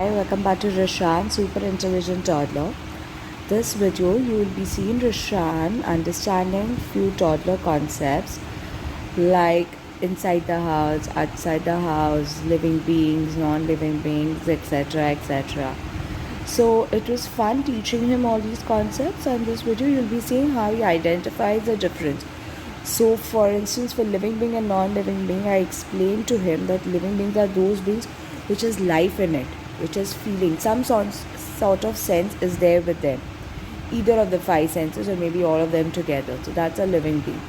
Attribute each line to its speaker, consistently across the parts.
Speaker 1: Hi, welcome back to Rishan, Super Intelligent Toddler. This video you will be seeing Rishan understanding few toddler concepts like inside the house, outside the house, living beings, non-living beings, etc. etc. So it was fun teaching him all these concepts, and this video you'll be seeing how he identifies the difference. So for instance, for living being and non-living being, I explained to him that living beings are those beings which has life in it, which has feeling, some sort of sense is there with them, either of the five senses or maybe all of them together. So that's a living being.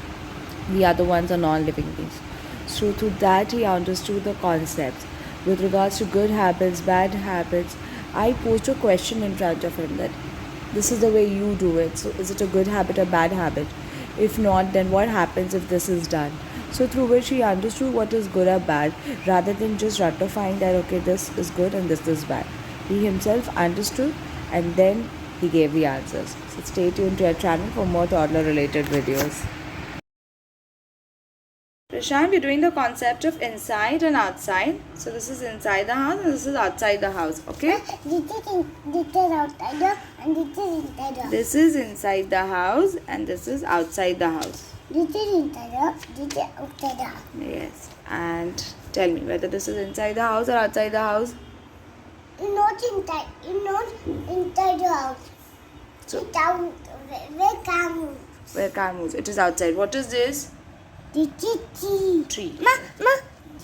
Speaker 1: The other ones are non-living beings. So through that he understood the concepts. With regards to good habits, bad habits, I posed a question in front of him that this is the way you do it. So is it a good habit or bad habit? If not, then what happens if this is done? So through which he understood what is good or bad rather than just ratifying that okay, this is good and this is bad. He himself understood and then he gave the answers. So stay tuned to our channel for more toddler related videos. Prashant, we're doing the concept of inside and outside. So this is inside the house and this is outside the house. Okay?
Speaker 2: This is inside the house
Speaker 1: This is inside the house and
Speaker 2: and this is inside the house.
Speaker 1: this is outside the house.
Speaker 2: This is inside the house. This is outside the house.
Speaker 1: Yes. And tell me whether this is inside the house or outside the house.
Speaker 2: It's not inside. It's not inside the house.
Speaker 1: So
Speaker 2: It's out. Where can move?
Speaker 1: where car moves? It is outside. What is this?
Speaker 2: This is tree.
Speaker 1: Tree.
Speaker 2: This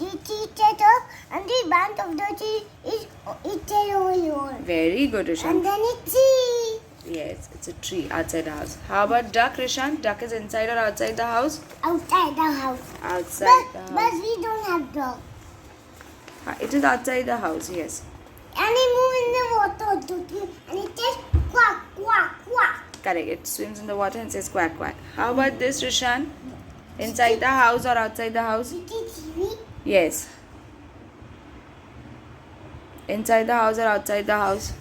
Speaker 2: is the and the band of the tree is over here.
Speaker 1: Very good,
Speaker 2: And
Speaker 1: Rishan.
Speaker 2: then it's tree.
Speaker 1: Yes, it's a tree outside the house. How about duck, Rishan? Duck is inside or outside the house?
Speaker 2: Outside the house.
Speaker 1: Outside the
Speaker 2: But
Speaker 1: house.
Speaker 2: we don't have dog.
Speaker 1: It is outside the house, yes.
Speaker 2: And it moves in the water and it says quack, quack, quack.
Speaker 1: Correct. It swims in the water and says quack quack. How about this, Rishan? Inside the house or outside the house?
Speaker 2: This is TV.
Speaker 1: Yes. Inside the house or outside the house?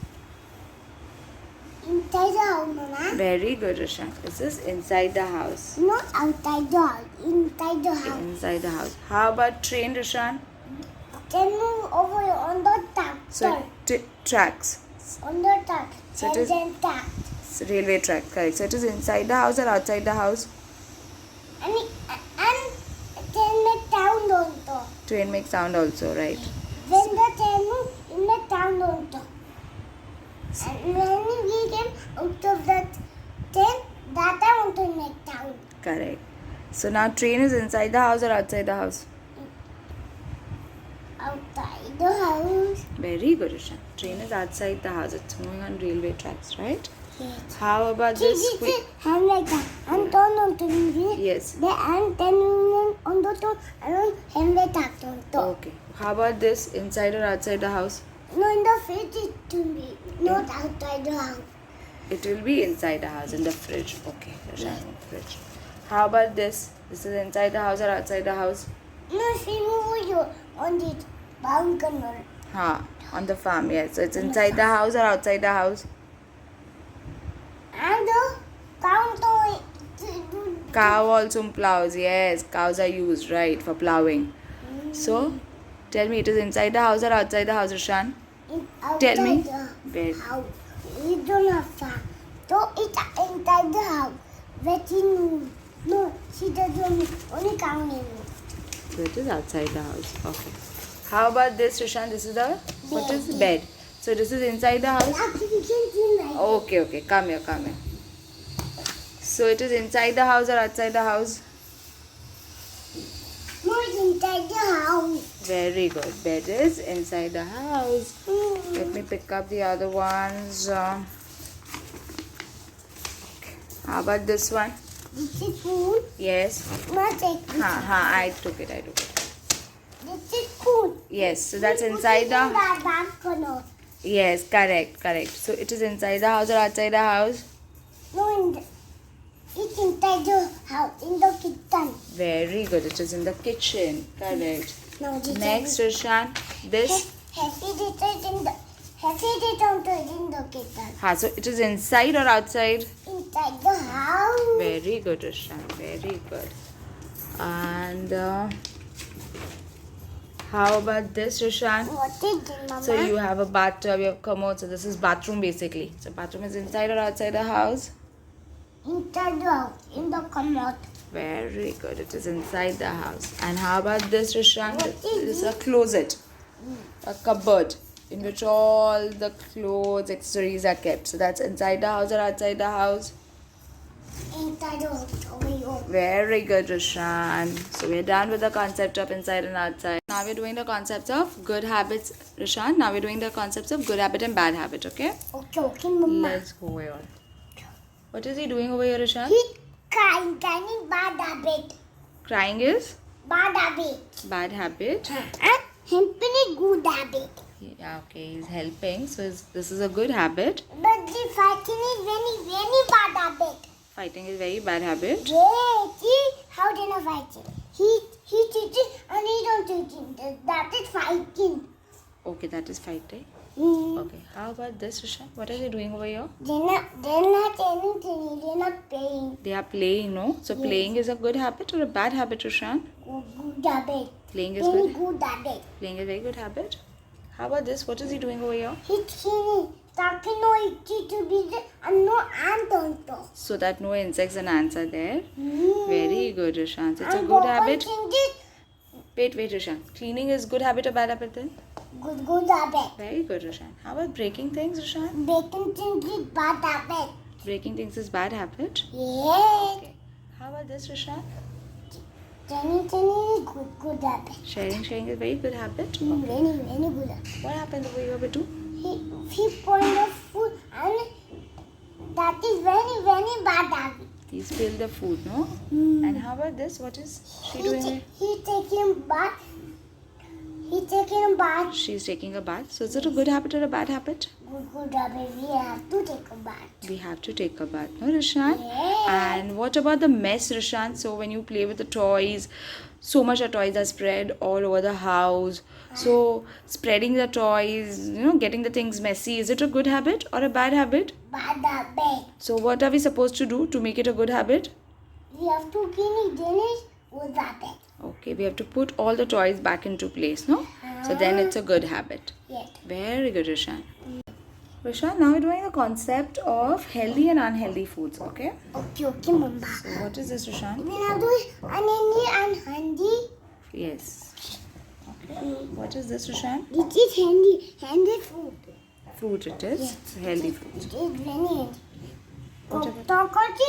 Speaker 2: Inside the house, Mama.
Speaker 1: Very good, Rishan. This is inside the house.
Speaker 2: Not outside the house. Inside the house.
Speaker 1: Inside the house. How about train, Rishan?
Speaker 2: Then move over on the tractor.
Speaker 1: So, tracks.
Speaker 2: On the track.
Speaker 1: So it
Speaker 2: and
Speaker 1: is-
Speaker 2: then track.
Speaker 1: Railway track, correct. So it is inside the house or outside the house?
Speaker 2: And then the town also.
Speaker 1: Train makes sound also, right?
Speaker 2: When the train move in the town also. And when we came out of the train, that I want to make town.
Speaker 1: Correct. So now train is inside the house or outside the house?
Speaker 2: Outside the house.
Speaker 1: Very good, Ishan. Train is outside the house. It's moving on railway tracks, right?
Speaker 2: Yes.
Speaker 1: How about
Speaker 2: See,
Speaker 1: this?
Speaker 2: this hand like that. And turn on to me.
Speaker 1: Yes.
Speaker 2: The and then on the top and hand like that on top.
Speaker 1: Okay. How about this? Inside or outside the house?
Speaker 2: No, in the fridge it to be. Not outside the house.
Speaker 1: It will be inside the house in the fridge. Okay, Ishan, fridge. How about this? This is inside the house or outside the house?
Speaker 2: No, see over here on the balcony.
Speaker 1: On the farm, yes. So it's inside the house or outside the house?
Speaker 2: And the counter.
Speaker 1: Cow also plows. Yes, cows are used, right, for plowing. So, tell me, it is inside the house or outside the house, Rishan? Tell me.
Speaker 2: The house. We don't have farm. So it's inside the house. Where she moves. No, she doesn't only cow moves.
Speaker 1: So it is outside the house. Okay. How about this, Rishan? This is the what is bed? So this is inside the house. Okay. Come here. So it is inside the house or outside the house?
Speaker 2: No, it's inside the house.
Speaker 1: Very good. Bed is inside the house. Let me pick up the other ones. Okay. How about this one?
Speaker 2: This is food.
Speaker 1: Yes.
Speaker 2: Must take this.
Speaker 1: I took it.
Speaker 2: This is food.
Speaker 1: Yes. So that's
Speaker 2: We put
Speaker 1: inside
Speaker 2: it in
Speaker 1: the.
Speaker 2: the balcony.
Speaker 1: Yes. Correct. So it is inside the house or outside the house?
Speaker 2: No, it's inside the house, in the kitchen.
Speaker 1: Very good. It is in the kitchen. Correct.
Speaker 2: No, this
Speaker 1: Next,
Speaker 2: is
Speaker 1: Rishan. This.
Speaker 2: Happy is in the kitchen.
Speaker 1: So it is inside or outside?
Speaker 2: Inside the house.
Speaker 1: Very good, Rishan. Very good. And How about this, Rishan?
Speaker 2: What is it, Mama?
Speaker 1: So you have a bathtub, you have commode. So this is bathroom basically. So bathroom is inside or outside the house?
Speaker 2: Inside the house, in the commode.
Speaker 1: Very good. It is inside the house. And how about this, Rishan?
Speaker 2: What is
Speaker 1: This is a closet, a cupboard in which all the clothes, accessories are kept. So that's inside the house or outside the house?
Speaker 2: Inside the house, over here.
Speaker 1: Very good, Rishan. So we're done with the concept of inside and outside. Now we're doing the concepts of good habits, Rishan. Now we're doing the concepts of good habit and bad habit, okay?
Speaker 2: Okay, Mama.
Speaker 1: Let's go here. What is he doing over here, Rishan?
Speaker 2: He crying bad habit.
Speaker 1: Crying is
Speaker 2: Bad habit.
Speaker 1: bad habit.
Speaker 2: And helping is good habit.
Speaker 1: Yeah, okay, he's helping. So this is a good habit.
Speaker 2: But the fighting is very, very bad habit.
Speaker 1: Fighting is very bad habit.
Speaker 2: Yeah, see how they are fighting. He teaches and he don't teach. That is fighting.
Speaker 1: Okay, that is fighting.
Speaker 2: Mm.
Speaker 1: Okay, how about this, Rishan? What are they doing over here?
Speaker 2: They're not anything. They're not playing.
Speaker 1: They are playing, no? So playing is a good habit or a bad habit, Rishan?
Speaker 2: Good habit.
Speaker 1: Playing is
Speaker 2: Very
Speaker 1: good.
Speaker 2: good habit.
Speaker 1: Playing is a very good habit. How about this? What is he doing over here?
Speaker 2: He's talking no itchy to be there and no ant on top.
Speaker 1: So that no insects and ants are there.
Speaker 2: Mm.
Speaker 1: Very good, Rishan. So it's a
Speaker 2: And
Speaker 1: good
Speaker 2: Papa
Speaker 1: habit.
Speaker 2: thinks it
Speaker 1: Wait, Rishan. Cleaning is good habit or bad habit then?
Speaker 2: good habit.
Speaker 1: Very good, Rishan. How about breaking things, Rishan?
Speaker 2: Baking things is bad habit.
Speaker 1: Breaking things is bad habit.
Speaker 2: Yes.
Speaker 1: Okay. How about this, Rishan?
Speaker 2: Jenny is good habit.
Speaker 1: Sharing is very good habit.
Speaker 2: Mm,
Speaker 1: Okay.
Speaker 2: very good habit.
Speaker 1: What happened over here, Bitu?
Speaker 2: He point of food and that is very, very bad habit.
Speaker 1: He spilled the food, no?
Speaker 2: Mm.
Speaker 1: And how about this? What is she doing?
Speaker 2: He taking bath. He taking a bath.
Speaker 1: She's taking a bath. So is it a good habit or a bad habit?
Speaker 2: Good habit. We have to take a bath.
Speaker 1: We have to take a bath, no, Rishan?
Speaker 2: Yeah.
Speaker 1: And what about the mess, Rishan? So when you play with the toys, so much of toys are spread all over the house. So spreading the toys, getting the things messy, is it a good habit or a bad habit?
Speaker 2: Bad habit.
Speaker 1: So what are we supposed to do to make it a good habit?
Speaker 2: We have to clean it. Then it's good habit.
Speaker 1: Okay, we have to put all the toys back into place, no? So then it's a good habit.
Speaker 2: Yes.
Speaker 1: Very good, Rishan. Rishan, now we're doing the concept of healthy and unhealthy foods, okay?
Speaker 2: Okay, Mama.
Speaker 1: So what is this, Rishan?
Speaker 2: We have to and handy.
Speaker 1: Yes. Okay. What is this, Rishan?
Speaker 2: This is handy food.
Speaker 1: Fruit it is.
Speaker 2: Yes.
Speaker 1: Healthy fruit.
Speaker 2: It is very handy.
Speaker 1: What about-
Speaker 2: Chocolate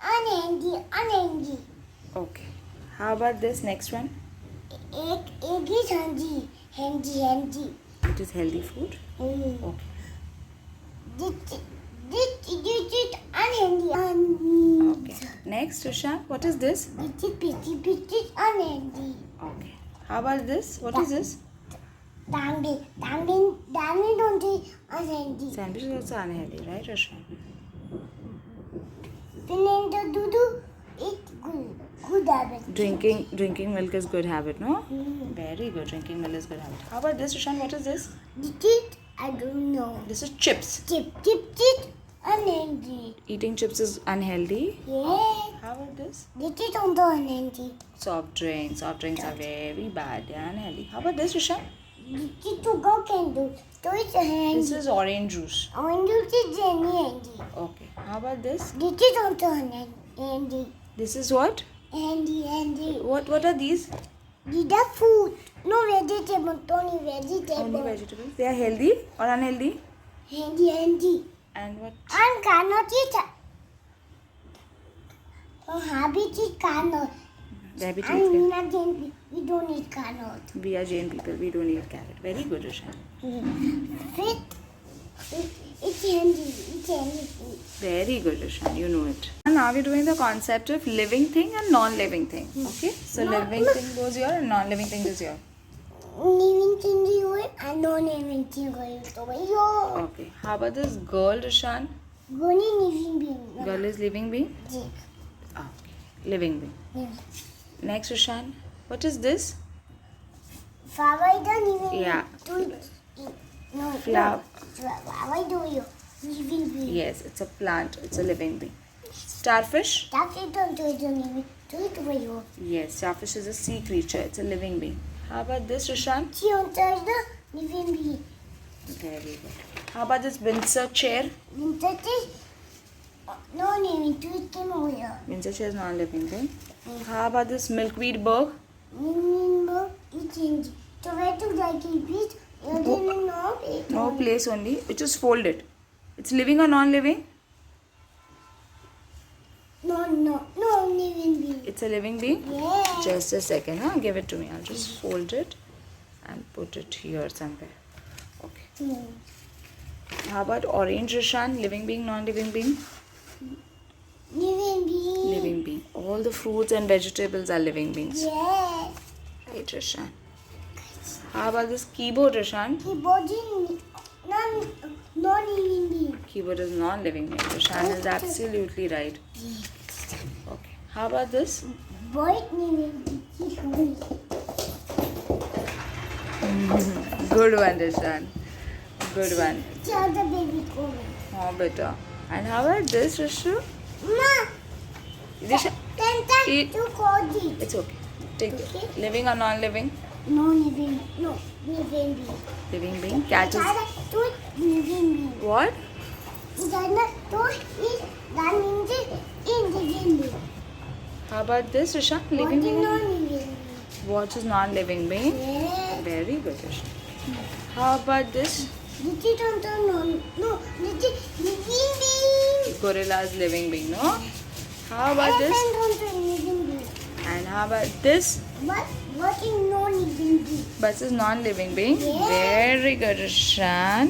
Speaker 2: unhandy.
Speaker 1: Okay. How about this next one?
Speaker 2: Egg is handy.
Speaker 1: It is healthy food.
Speaker 2: Mm.
Speaker 1: Okay.
Speaker 2: This is unhandy.
Speaker 1: Okay. Next, Rishan, what is this?
Speaker 2: This is unhandy.
Speaker 1: Okay. How about this? What is this?
Speaker 2: Dandy don't eat unhandy.
Speaker 1: Sandwich is also unhealthy, right, Rishan?
Speaker 2: Pinning the doodoo, it's good habit.
Speaker 1: Drinking milk is good habit, no?
Speaker 2: Mm.
Speaker 1: Very good. Drinking milk is good habit. How about this, Rishan? What is this?
Speaker 2: This is, I don't know.
Speaker 1: This is chips.
Speaker 2: Chip, unhandy.
Speaker 1: Eating chips is unhealthy.
Speaker 2: Yes.
Speaker 1: How about this?
Speaker 2: This is also unhandy.
Speaker 1: Soft drinks. Soft drinks are very bad. They are unhealthy. How about this, Rishan?
Speaker 2: This is sugar candle. So it's handy.
Speaker 1: This is orange juice.
Speaker 2: Orange juice is handy.
Speaker 1: Okay. How about this?
Speaker 2: This is also handy.
Speaker 1: This is what?
Speaker 2: Handy.
Speaker 1: What are these?
Speaker 2: These are food. No vegetable. Only vegetable.
Speaker 1: Only vegetables. They are healthy or unhealthy?
Speaker 2: Handy.
Speaker 1: And what?
Speaker 2: And cannot eat. So habit is cannot.
Speaker 1: Diabetes.
Speaker 2: And we not Jain, we don't eat cannot.
Speaker 1: We are Jain people. We don't eat carrot. Very good, Rishan.
Speaker 2: Fit. It's handy food.
Speaker 1: Very good, Rishan. You know it. And now we're doing the concept of living thing and non-living thing. Okay? So living thing goes here and non-living thing is here.
Speaker 2: Living thing is here and non-living thing is over here.
Speaker 1: Okay. How about this girl, Rishan?
Speaker 2: Goni living being.
Speaker 1: Girl is living being?
Speaker 2: Yes.
Speaker 1: Okay. Living being.
Speaker 2: Yes.
Speaker 1: Next, Rishan. What is this?
Speaker 2: Flower is a living
Speaker 1: Yeah.
Speaker 2: No.
Speaker 1: Flower.
Speaker 2: Flower do you? Living being.
Speaker 1: Yes, it's a plant. It's a living being. Starfish?
Speaker 2: That's it, don't do it, living. Do it over here.
Speaker 1: Yes, starfish is a sea creature. It's a living being. How about this, Rishan?
Speaker 2: She enters the living being.
Speaker 1: Very good. How about this Windsor chair?
Speaker 2: Winter is no living to it came over here.
Speaker 1: Windsor chair is non-living being. How about this milkweed bug?
Speaker 2: Remember, it changed. So where to like it is, you didn't know it.
Speaker 1: No place only. Which is folded. It's living or non-living?
Speaker 2: No, living being.
Speaker 1: It's a living being.
Speaker 2: Yeah.
Speaker 1: Just a second, huh? Give it to me. I'll just fold it and put it here somewhere. Okay.
Speaker 2: Hmm.
Speaker 1: How about orange, Rishan? Living being, non-living being?
Speaker 2: Living being.
Speaker 1: Living being. All the fruits and vegetables are living beings.
Speaker 2: Yeah.
Speaker 1: Right, Rishan. How about this keyboard, Rishan?
Speaker 2: Keyboard is non-living being.
Speaker 1: Keyboard is non-living being. Rishan is absolutely right. Okay. How about this?
Speaker 2: White living being.
Speaker 1: Good one, Rishan. Good one.
Speaker 2: The other baby coming.
Speaker 1: Oh, better. And how about this, Rishu?
Speaker 2: Ma,
Speaker 1: Rishan,
Speaker 2: then
Speaker 1: Eat.
Speaker 2: to cozy.
Speaker 1: it's okay. Take it.
Speaker 2: Okay.
Speaker 1: Living or non-living?
Speaker 2: No living being.
Speaker 1: Living being. Cat is
Speaker 2: To living being.
Speaker 1: what?
Speaker 2: Then to is that means in living being.
Speaker 1: How about this, Rishan?
Speaker 2: What
Speaker 1: Living
Speaker 2: is
Speaker 1: being.
Speaker 2: non-living being?
Speaker 1: What is non-living being?
Speaker 2: Yeah.
Speaker 1: Very good, Rishan. How about this?
Speaker 2: This is no. This is living being.
Speaker 1: Gorilla is living being, no? How about this?
Speaker 2: Elephant also living being.
Speaker 1: And how about this?
Speaker 2: What is non-living being?
Speaker 1: Bus is non-living being.
Speaker 2: Yeah.
Speaker 1: Very good, Rishan.